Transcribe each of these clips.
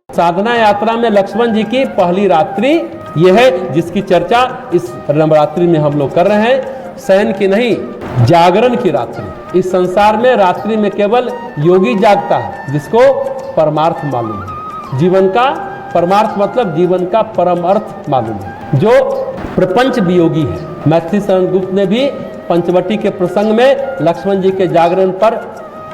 साधना यात्रा में लक्ष्मण जी की पहली रात्रि यह है जिसकी चर्चा इस नवरात्रि में हम लोग कर रहे हैं। शयन की नहीं, जागरण की रात्रि। इस संसार में रात्रि में केवल योगी जागता है जिसको परमार्थ मालूम है। जीवन का परमार्थ मतलब जीवन का परम अर्थ मालूम है, जो प्रपंच वियोगी है। मैथिली शरण गुप्त ने भी पंचवटी के प्रसंग में लक्ष्मण जी के जागरण पर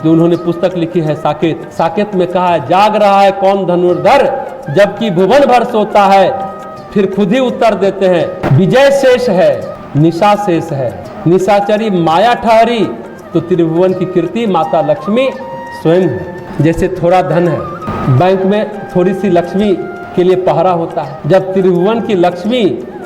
जो उन्होंने पुस्तक लिखी है साकेत में कहा है, जाग रहा है कौन धनुर्धर जबकि भुवन भर सोता है। फिर खुद ही उत्तर देते हैं, विजय शेष है निशा शेष है, निशाचरी माया ठहरी तो त्रिभुवन की कीर्ति माता लक्ष्मी स्वयं है। जैसे थोड़ा धन है, बैंक में थोड़ी सी लक्ष्मी के लिए पहरा होता है। जब त्रिभुवन की लक्ष्मी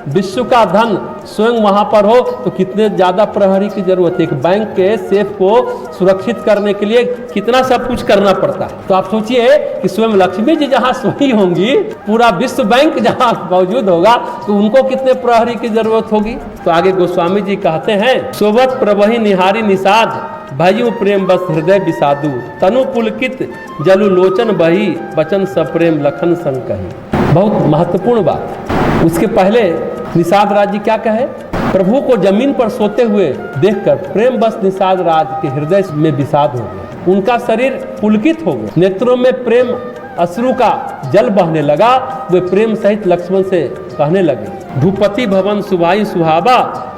विश्व का धन स्वयं वहां पर हो तो कितने ज्यादा प्रहरी की जरूरत है। एक बैंक के सेफ को सुरक्षित करने के लिए कितना सब कुछ करना पड़ता है। तो आप सोचिए कि स्वयं लक्ष्मी जी जहां सोई होंगी, पूरा विश्व बैंक जहां मौजूद होगा तो उनको कितने प्रहरी की जरूरत होगी। तो आगे गोस्वामी जी कहते हैं, सोबत प्रवही निहारी निषाद भयु प्रेम बस हृदय विषादु तनु पुलकित जलु लोचन बही वचन सप्रेम लखन संग कही। बहुत महत्वपूर्ण बात। उसके पहले निषाद राज जी क्या कहे, प्रभु को जमीन पर सोते हुए देखकर प्रेम बस निषाद राज के हृदय में विषाद हो गया। उनका शरीर पुलकित हो गया, नेत्रों में प्रेम अश्रु का जल बहने लगा। वे प्रेम सहित लक्ष्मण से कहने लगे, भूपति भवन सुभाई सुहावा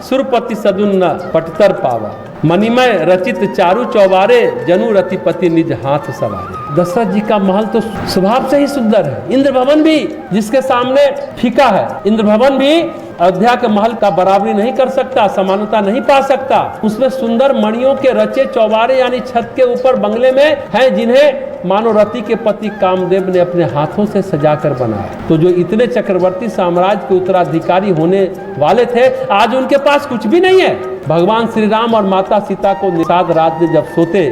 सुरपति सदुन पटतर पावा मणिमय रचित चारु चौबारे जनु रतिपति निज हाथ सवारे। दशरथ जी का महल तो स्वभाव से ही सुंदर है। इंद्र भवन भी जिसके सामने फीका है, इंद्र भवन भी अयोध्या के महल का बराबरी नहीं कर सकता, समानता नहीं पा सकता। उसमें सुंदर मणियों के रचे चौबारे यानी छत के ऊपर बंगले में हैं जिन्हें मानो रति के पति कामदेव ने अपने हाथों से सजाकर बनाया। तो जो इतने चक्रवर्ती साम्राज्य के उत्तराधिकारी होने वाले थे, आज उनके पास कुछ भी नहीं है। भगवान श्री राम और माता सीता को निषाद राज ने जब सोते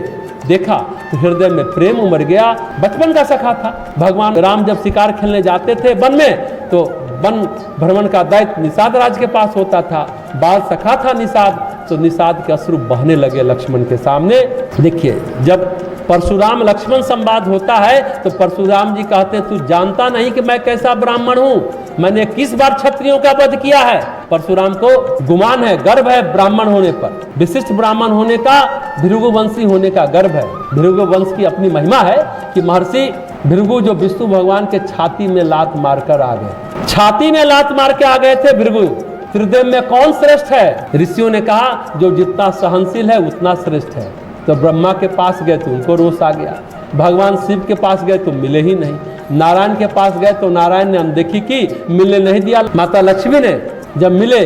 देखा तो हृदय में प्रेम उमड़ गया। बचपन का सखा था। भगवान राम जब शिकार खेलने जाते थे वन में तो वन भ्रमण का दायित्व निषाद राज के पास होता था। बाल सखा था निषाद, तो निषाद के अश्रु बहने लगे लक्ष्मण के सामने। देखिए, जब परशुराम लक्ष्मण संवाद होता है तो परशुराम जी कहते हैं, तू जानता नहीं कि मैं कैसा ब्राह्मण हूँ, मैंने किस बार क्षत्रियों का वध किया है। परशुराम को गुमान है, गर्व है ब्राह्मण होने पर, विशिष्ट ब्राह्मण होने का, भृगुवंशी होने का गर्व है। भृगु वंश की अपनी महिमा है कि महर्षि भृगु जो विष्णु भगवान के छाती में लात मारकर आ गए, छाती में लात मार के आ गए थे भृगु। त्रिदेव में कौन श्रेष्ठ है? ऋषियों ने कहा जो जितना सहनशील है उतना श्रेष्ठ है। तो ब्रह्मा के पास गए तो उनको रोष आ गया, भगवान शिव के पास गए तो मिले ही नहीं, नारायण के पास गए तो नारायण ने अनदेखी की, मिलने नहीं दिया। माता लक्ष्मी ने जब मिले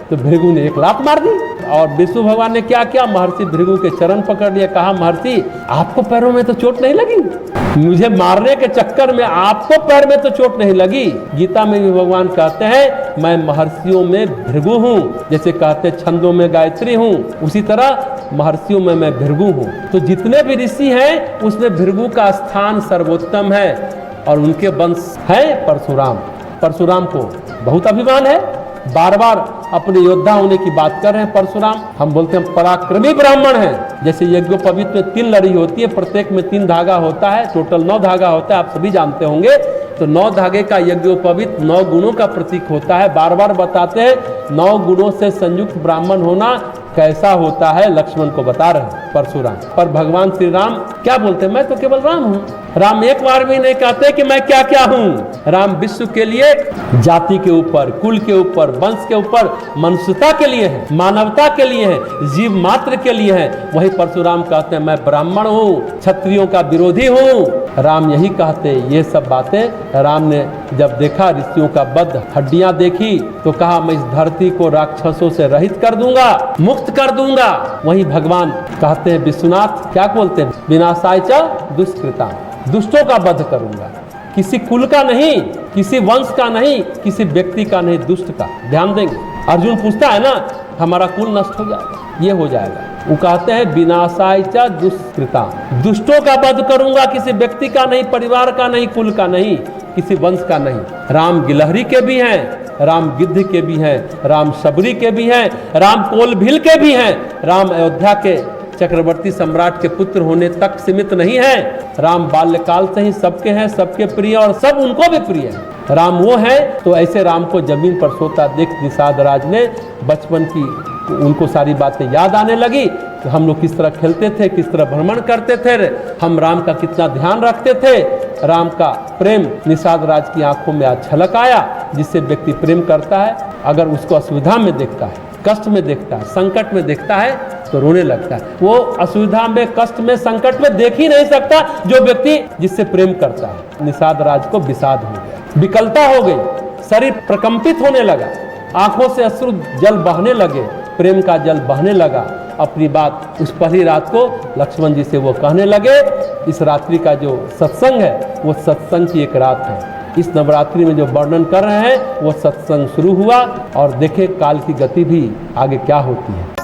तो भृगु ने एक लात मार दी। और विष्णु भगवान ने क्या किया, महर्षि भृगु के चरण पकड़ लिए, कहा महर्षि आपको पैरों में तो चोट नहीं लगी, मुझे मारने के चक्कर में आपको पैर में तो चोट नहीं लगी। गीता में भी भगवान कहते हैं मैं महर्षियों में भृगु हूँ, जैसे कहते छंदों में गायत्री हूँ, उसी तरह महर्षियों में मैं भृगु हूँ। तो जितने भी ऋषि हैं उसमें भृगु का स्थान सर्वोत्तम है और उनके वंश है परशुराम। परशुराम को बहुत अभिमान है, बार बार अपने योद्धा होने की बात कर रहे हैं परशुराम। हम बोलते हैं पराक्रमी ब्राह्मण हैं। जैसे यज्ञोपवीत में 3 लड़ी होती है, प्रत्येक में 3 धागा होता है, टोटल 9 धागा होता है, आप सभी जानते होंगे। तो 9 धागे का यज्ञोपवीत 9 गुणों का प्रतीक होता है। बार बार बताते हैं 9 गुणों से संयुक्त ब्राह्मण होना कैसा होता है, लक्ष्मण को बता रहे हैं परशुराम। पर भगवान श्री राम क्या बोलते हैं, मैं तो केवल राम हूँ। राम एक बार भी नहीं कहते कि मैं क्या क्या हूँ। राम विश्व के लिए, जाति के ऊपर, कुल के ऊपर, वंश के ऊपर, मनुष्यता के लिए है, मानवता के लिए है, जीव मात्र के लिए है। वही परशुराम कहते हैं मैं ब्राह्मण हूँ, क्षत्रियों का विरोधी हूँ। राम यही कहते हैं। ये सब बातें राम ने जब देखा ऋषियों का वध, हड्डियां देखी तो कहा मैं इस धरती को राक्षसों से रहित कर दूंगा, मुक्त कर दूंगा। वही भगवान कहते हैं विश्वनाथ क्या बोलते हैं, विनाशाय च दुष्कृता, दुष्टों का वध करूंगा। किसी कुल का नहीं, किसी वंश का नहीं, किसी व्यक्ति का नहीं, दुष्ट का। ध्यान देंगे, अर्जुन पूछता है ना हमारा कुल नष्ट हो जाएगा, ये हो जाएगा। वो कहते हैं विनाशाय च दुष्कृता, दुष्टों का वध करूंगा, किसी व्यक्ति का नहीं, परिवार का नहीं, कुल का नहीं, किसी वंश का नहीं। राम गिलहरी के भी हैं, राम गिद्ध के भी हैं, राम शबरी के भी हैं, राम कोल भील के भी हैं, राम अयोध्या के चक्रवर्ती सम्राट के पुत्र होने तक सीमित नहीं है। राम बाल्यकाल से ही सबके हैं, सबके प्रिय और सब उनको भी प्रिय है। राम वो है। तो ऐसे राम को जमीन पर सोता देख निषाद राज ने बचपन की उनको सारी बातें याद आने लगी कि हम लोग किस तरह खेलते थे, किस तरह भ्रमण करते थे, हम राम का कितना ध्यान रखते थे। राम का प्रेम निषाद राज की आंखों में आज झलक आया। जिससे व्यक्ति प्रेम करता है, अगर उसको असुविधा में देखता है, कष्ट में देखता है, संकट में देखता है तो रोने लगता है। वो असुविधा में, कष्ट में, संकट में देख ही नहीं सकता जो व्यक्ति जिससे प्रेम करता है। निषाद राज को विषाद हो गया, विकलता हो गई, शरीर प्रकंपित होने लगा, आंखों से अश्रु जल बहने लगे, प्रेम का जल बहने लगा। अपनी बात उस पहली रात को लक्ष्मण जी से वो कहने लगे। इस रात्रि का जो सत्संग है वो सत्संग की एक रात है। इस नवरात्रि में जो वर्णन कर रहे हैं वो सत्संग शुरू हुआ और देखे काल की गति भी आगे क्या होती है।